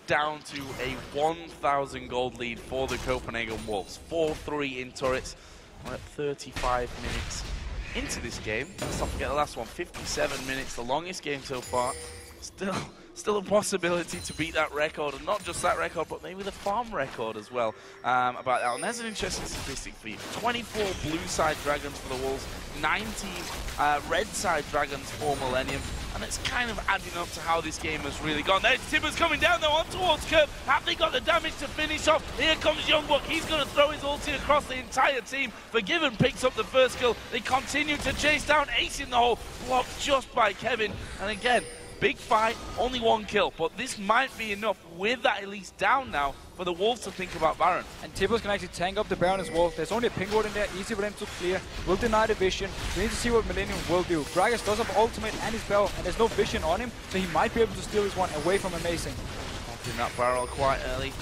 down to a 1,000 gold lead for the Copenhagen Wolves. 4-3 in turrets. We're at 35 minutes into this game. Let's not forget the last one, 57 minutes, the longest game so far. Still a possibility to beat that record, and not just that record, but maybe the farm record as well about that. And there's an interesting statistic for you. 24 blue side dragons for the Wolves, 19 red side dragons for Millenium, and it's kind of adding up to how this game has really gone. There's Tibbers coming down though on towards Curb. Have they got the damage to finish off? Here comes Youngbuck. He's going to throw his ulti across the entire team. Forgiven picks up the first kill. They continue to chase down, Ace in the hole, blocked just by Kevin. And again, big fight, only one kill, but this might be enough with that at least down now for the Wolves to think about Baron. And Tibbers can actually tank up the Baron as well. There's only a pink ward in there, easy for them to clear. Will deny the vision. We need to see what Millenium will do. Gragas does have ultimate and his bell, and there's no vision on him, so he might be able to steal this one away from Amazing. Popping that barrel quite early.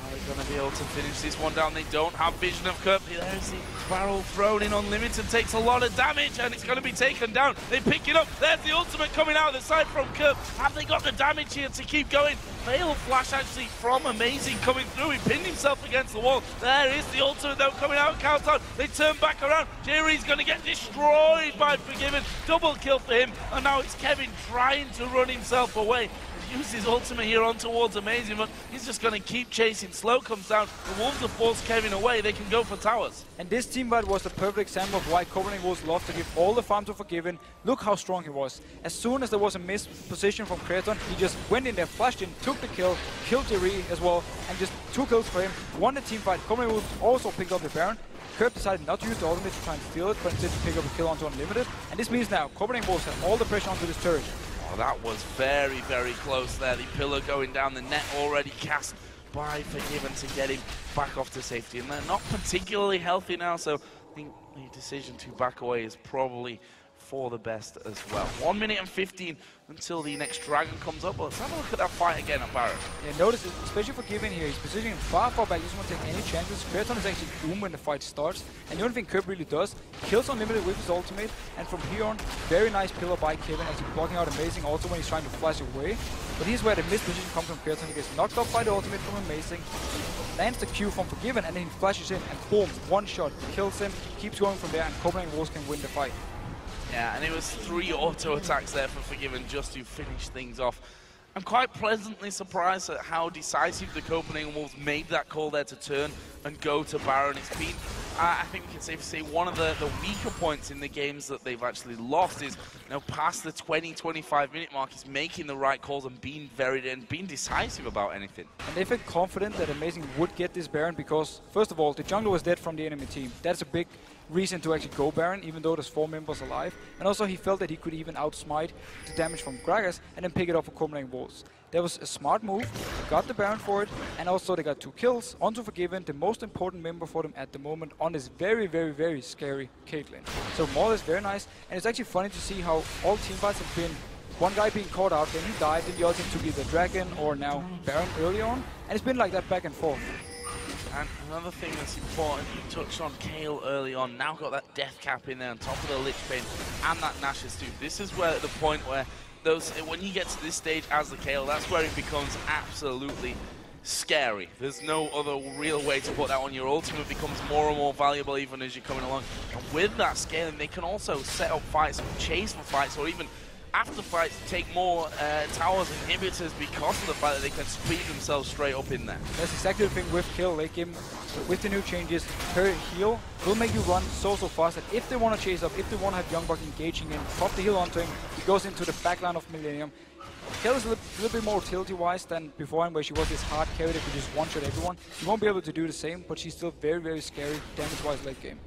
Are they going to be able to finish this one down? They don't have vision of Curb. There's the barrel thrown in unlimited, takes a lot of damage, and it's going to be taken down. They pick it up. There's the ultimate coming out of the side from Curb. Have they got the damage here to keep going? Fail flash actually from Amazing coming through. He pinned himself against the wall. There is the ultimate though coming out. Countdown. They turn back around. Jerry's going to get destroyed by Forgiven. Double kill for him. And now it's Kevin trying to run himself away. Use his ultimate here on towards Amazing, but he's just going to keep chasing. Slow comes down. The Wolves have forced Kevin away. They can go for towers. And this team fight was the perfect example of why Copenhagen Wolves love to give all the farm to Forgiven. Look how strong he was. As soon as there was a missed position from Kraton, he just went in there, flashed in, took the kill, killed Jerry as well, and just 2 kills for him. Won the team fight. Copenhagen Wolves also picked up the Baron. Curb decided not to use the ultimate to try and steal it, but instead to pick up a kill onto Unlimited. And this means now Copenhagen Wolves have all the pressure onto this turret. Oh, that was very close there. The pillar going down, the net already cast by Forgiven to get him back off to safety. And they're not particularly healthy now, so I think the decision to back away is probably for the best as well. 1 minute and 15 until the next dragon comes up. Well, let's have a look at that fight again at Baron. Yeah, notice, especially for Forgiven here, he's positioning far back. He doesn't want to take any chances. Kraton is actually doomed when the fight starts. And the only thing Curb really does, kills Unlimited with his ultimate. And from here on, very nice pillar by Kevin, actually blocking out Amazing also when he's trying to flash away. But here's where the missed position comes from Kraton. He gets knocked off by the ultimate from Amazing. Lands the Q from Forgiven, and then he flashes in, and boom, one shot, kills him, keeps going from there, and Copenhagen Wolves can win the fight. Yeah, and it was 3 auto attacks there for Forgiven just to finish things off. I'm quite pleasantly surprised at how decisive the Copenhagen Wolves made that call there to turn and go to Baron. It's been I think we can safely say one of the weaker points in the games that they've actually lost is, you know, past the 20-25 minute mark, is making the right calls and being being decisive about anything. And they felt confident that Amazing would get this Baron because, first of all, the jungler was dead from the enemy team. That's a big reason to actually go Baron, even though there's 4 members alive. And also he felt that he could even outsmite the damage from Gragas and then pick it up for Copenhagen Wolves. That was a smart move. They got the Baron for it, and also they got 2 kills onto Forgiven, the most important member for them at the moment, on this very, very, very scary Caitlyn. So more or less very nice, and it's actually funny to see how all teamfights have been one guy being caught out, then he died, then the other team took either Dragon or now Baron early on, and it's been like that back and forth. And another thing that's important, you touched on Kayle early on, now got that death cap in there on top of the Lich Bane and that Nash's too. This is where the point where when you get to this stage as the Kayle, that's where it becomes absolutely scary. There's no other real way to put that on. Your ultimate becomes more and more valuable even as you're coming along. And with that scaling, they can also set up fights, chase for fights, or even after fights take more towers and inhibitors because of the fact that they can speed themselves straight up in there. That's exactly the thing with Kayle. Late game, with the new changes, her heal will make you run so fast that if they want to chase up, if they want to have Youngbuck engaging in, pop the heal onto him, he goes into the backline of Millenium. Kayle is a little bit more utility-wise than beforehand, where she was this hard carry that could just one-shot everyone. She won't be able to do the same, but she's still very, very scary damage-wise late game.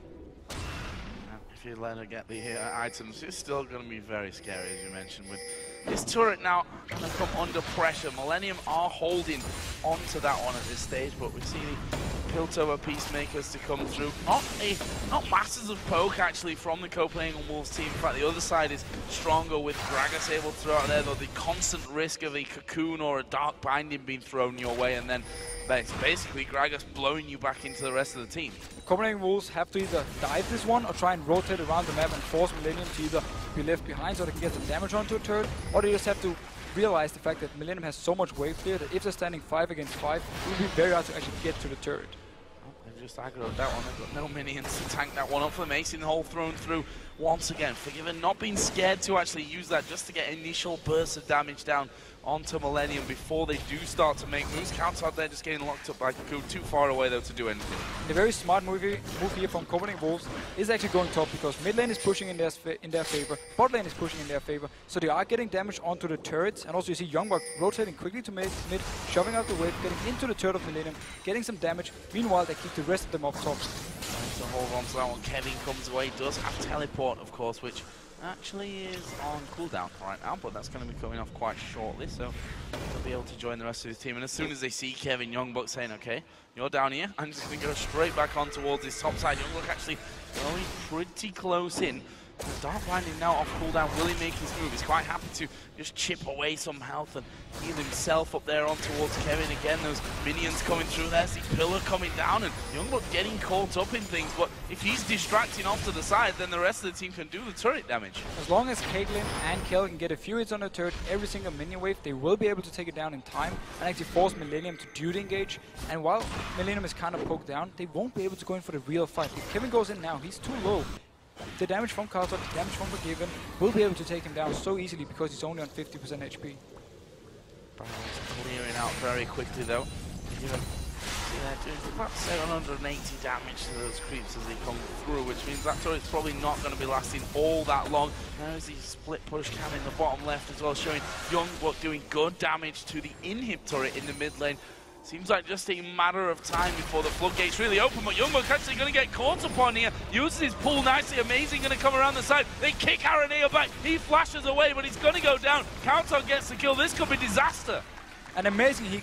If you let her get the items, it's still going to be very scary, as you mentioned. With this turret now going to come under pressure. Millenium are holding onto that one at this stage, but we see the Piltover Peacemakers to come through. Not masses of poke actually from the Copenhagen Wolves team. In fact, the other side is stronger with Gragas able to throw out there, though the constant risk of a cocoon or a dark binding being thrown your way, and then it's basically Gragas blowing you back into the rest of the team. The Copenhagen Wolves have to either dive this one or try and rotate around the map and force Millenium to either be left behind so they can get some damage onto a turret, or they just have to realize the fact that Millenium has so much wave clear that if they're standing 5 against 5, it will be very hard to actually get to the turret. They've just aggroed that one. They've got no minions to tank that one up for them. Acing the hole thrown through once again. Forgiven not being scared to actually use that just to get initial bursts of damage down onto Millenium before they do start to make moves. Counts out there just getting locked up by Cocoon, too far away though to do anything. The very smart move here from Copenhagen Wolves is actually going top, because mid lane is pushing in their favor, bot lane is pushing in their favor, so they are getting damage onto the turrets, and also you see Youngbuck rotating quickly to mid, shoving out the wave, getting into the turret of Millenium, getting some damage. Meanwhile, they keep the rest of them off top. Trying to hold on to that one. Kevin comes away, does have teleport, of course, which actually is on cooldown right now, but that's going to be coming off quite shortly, so they'll be able to join the rest of his team. And as soon as they see Kevin, Youngbuck saying, okay, you're down here, I'm just going to go straight back on towards this top side. Youngbuck actually going pretty close in. The Dark Binding now off cooldown. Will he make his move? He's quite happy to just chip away some health and heal himself up there on towards Kevin. Again, those minions coming through there. See Pillar coming down, and Youngbuck getting caught up in things. But if he's distracting off to the side, then the rest of the team can do the turret damage. As long as Caitlyn and Kayle can get a few hits on the turret every single minion wave, they will be able to take it down in time and actually force Millenium to duty engage. And while Millenium is kind of poked down, they won't be able to go in for the real fight. If Kevin goes in now, he's too low. The damage from Carter, the damage from Forgiven will be able to take him down so easily because he's only on 50% HP. Clearing out very quickly though. Forgiven, doing about 780 damage to those creeps as they come through, which means that turret's probably not going to be lasting all that long. There's the split push cam in the bottom left as well, showing Youngbuck doing good damage to the inhib turret in the mid lane. Seems like just a matter of time before the floodgates really open, but Youngbuck actually going to get caught upon here. Uses his pull nicely. Amazing going to come around the side. They kick Aranea back. He flashes away, but he's going to go down. Countdown gets the kill. This could be disaster. And Amazing, he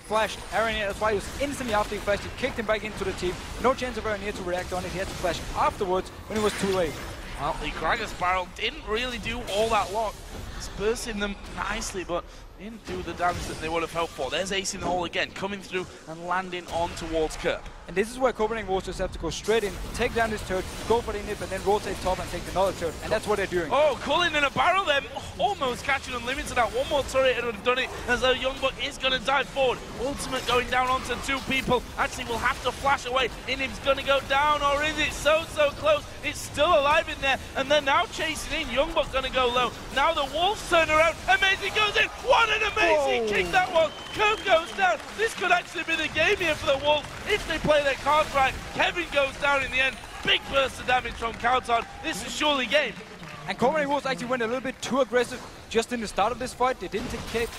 flashed Aranea. That's why he was instantly after he flashed. He kicked him back into the team. No chance of Aranea to react on it. He had to flash afterwards when it was too late. Well, the Gragas barrel didn't really do all that lot. Dispersing them nicely, but didn't do the damage that they would have hoped for. There's Ace in the hole again, coming through and landing on towards Kerp. And this is where Copenhagen Wolves just have to go straight in, take down this turret, go for the inhib, and then rotate top and take another turret. And that's what they're doing. Oh, Cullen in a barrel there, almost catching Unlimited out. One more turret would have done it, as though Youngbuck is going to dive forward. Ultimate going down onto 2 people. Actually, will have to flash away. Inhib's going to go down, or is it so close? It's still alive in there, and they're now chasing in. Youngbuck going to go low. Now the Wolves turn around. Amazing goes in. What an amazing kick that was! Wolves. Curve goes down. This could actually be the game here for the Wolves if they play their cards right. Kevin goes down in the end. Big burst of damage from Kauton. This is surely game. And Copenhagen Wolves actually went a little bit too aggressive just in the start of this fight. They didn't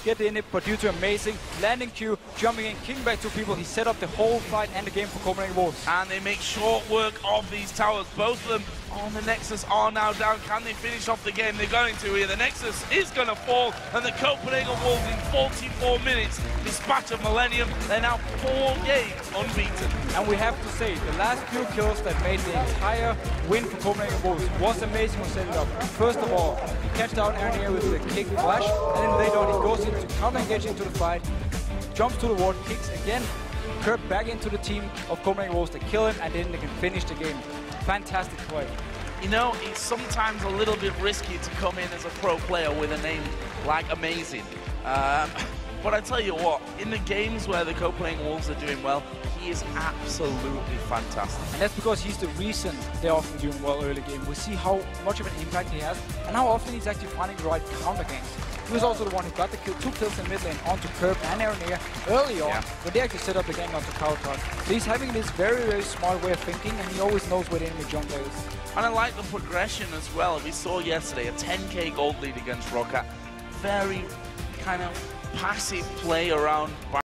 get in it, but due to amazing landing Q, jumping in, kicking back two people, he set up the whole fight and the game for Copenhagen Wolves. And they make short work of these towers. Both of them on the Nexus are now down. Can they finish off the game? They're going to here. The Nexus is going to fall, and the Copenhagen Wolves in 44 minutes dispatch of Millenium. They're now 4 games unbeaten. And we have to say, the last few kills that made the entire win for Copenhagen Wolves was amazing when setting up. First of all, he catched out Aaron here with the kick flash, and then later on he goes into counter-engage into the fight, jumps to the wall, kicks again, Kurt back into the team of Copenhagen Wolves to kill him, and then they can finish the game. Fantastic play. You know, it's sometimes a little bit risky to come in as a pro player with a name like Amazing. But I tell you what, in the games where the Copenhagen Wolves are doing well, he is absolutely fantastic. And that's because he's the reason they're often doing well early game. We see how much of an impact he has and how often he's actually finding the right counter games. He was also the one who got the kill, 2 kills in mid lane onto Curb and Aaron early on, when they actually set up the game onto Kauton. So he's having this very, very smart way of thinking, and he always knows where the enemy jungle is. And I like the progression as well. We saw yesterday a 10k gold lead against Roccat. Very kind of passive play around